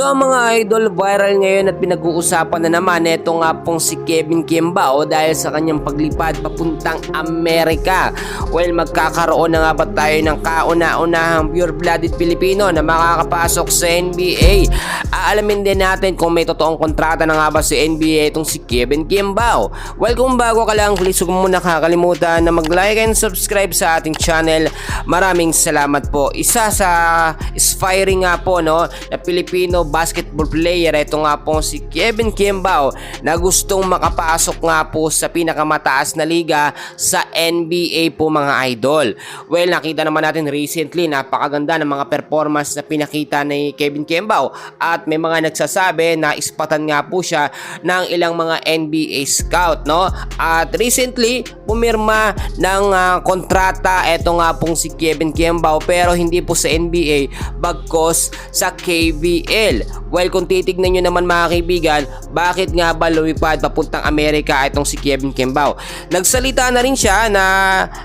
So mga idol, viral ngayon at pinag-uusapan na naman ito nga pong si Kevin Kiembao dahil sa kanyang paglipad papuntang Amerika. Well, magkakaroon na nga ba tayo ng kauna-unahang pure-blooded Pilipino na makakapasok sa NBA? Aalamin din natin kung may totoong kontrata na nga ba si NBA itong si Kevin Kiembao. Well, kung bago ka lang, please huwag mo nakakalimutan na mag-like and subscribe sa ating channel. Maraming salamat po. Isa sa aspiring nga po na Filipino basketball player, ito nga po si Kevin Kiembao na gustong makapasok nga po sa pinakamataas na liga sa NBA po mga idol. Well, nakita naman natin recently napakaganda ng mga performance na pinakita ni Kevin Kiembao at may mga nagsasabi na ispatan nga po siya ng ilang mga NBA scout, no? At recently pumirma ng kontrata ito nga pong si Kevin Kiembao, pero hindi po sa NBA bagkos sa KBL. Well, kung titignan nyo naman mga kaibigan, bakit nga ba lumipad papuntang Amerika itong si Kevin Kiembao? Nagsalita na rin siya na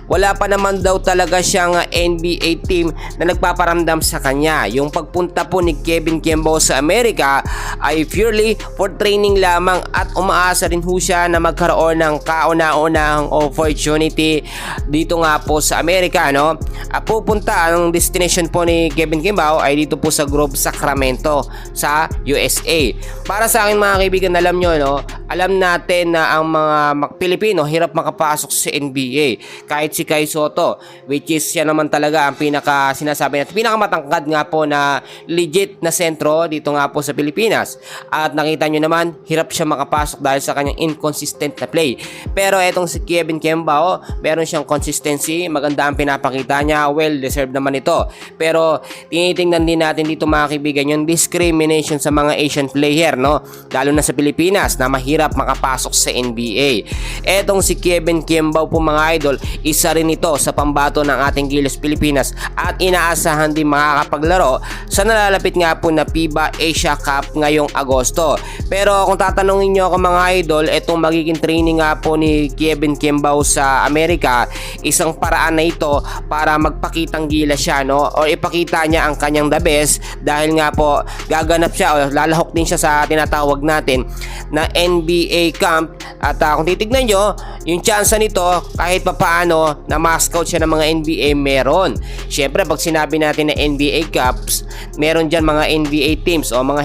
wala pa naman daw talaga siyang NBA team na nagpaparamdam sa kanya. Yung pagpunta po ni Kevin Kiembao sa Amerika ay purely for training lamang at umaasa rin ho siya na magkaroon ng kauna-unahang opportunity dito nga po sa Amerika, no? Pupunta ang destination po ni Kevin Kiembao ay dito po sa Grove, Sacramento sa USA. Para sa akin mga kaibigan, alam nyo, no? Alam natin na ang mga Pilipino hirap makapasok sa NBA. Kahit si Kai Sotto, which is siya naman talaga ang pinaka sinasabi natin, pinakamatangkad nga po na legit na sentro dito nga po sa Pilipinas. At nakita nyo naman, hirap siya makapasok dahil sa kanyang inconsistent na play. Pero etong si Kevin Kiembao, meron siyang consistency, maganda ang pinapakita niya, well deserved naman ito. Pero tinitingnan din natin dito mga kaibigan yung discrimination sa mga Asian player, no? Lalo na sa Pilipinas na mahirap makapasok sa NBA. Etong si Kevin Kiembao po mga idol, isa rin ito sa pambato ng ating Gilas Pilipinas at inaasahan din makakapaglaro sa nalalapit nga po na FIBA Asia Cup ngayong Agosto. Pero kung tatanungin nyo ako mga idol, etong magiging training nga po ni Kevin Kiembao sa Amerika, isang paraan na ito para magpakitang gilas siya, no? O ipakita niya ang kanyang the best dahil nga po gaganap siya o lalahok din siya sa tinatawag natin na NBA camp. At kung titignan nyo, yung chance nito kahit papaano na ma-scout siya ng mga NBA meron. Syempre pag sinabi natin na NBA Cups, meron dyan mga NBA teams o mga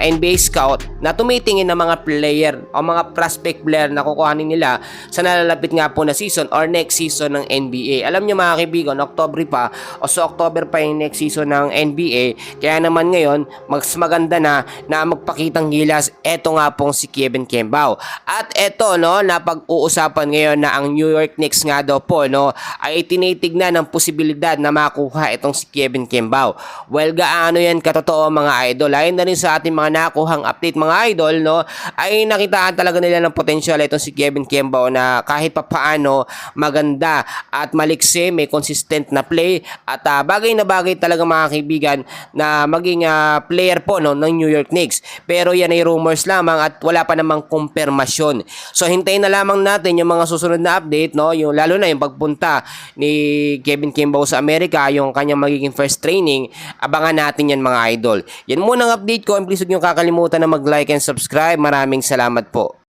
NBA scout na tumitingin ng mga player o mga prospect player na kukuhanin nila sa nalalapit nga po na season or next season ng NBA. Alam nyo mga kaibigan, October pa o sa October pa yung next season ng NBA. Kaya naman ngayon, mas maganda na magpakitang gilas eto nga pong si Kevin Kiembao. At eto, no, na pag-uusapan ngayon na ang New York Knicks nga daw po, no, ay tinitignan ng posibilidad na makuha itong si Kevin Kiembao. Well, gaano yan katotoo mga idol? Ayon na rin sa ating mga nakuhang update mga idol, no, ay nakitaan talaga nila ng potensyal itong si Kevin Kiembao na kahit papaano maganda at maliksi, may consistent na play at bagay na bagay talaga mga kaibigan na maging player po, no, ng New York Knicks. Pero yan ay rumors lamang at wala pa namang kumpirmasyon. So hintayin na lamang natin yung mga susunod na update, no, yung lalo na yung pagpunta ni Kevin Kiembao sa Amerika, yung kanyang magiging first training. Abangan natin yan mga idol. Yan muna ang update ko, and please huwag niyo kakalimutan na mag-like and subscribe. Maraming salamat po.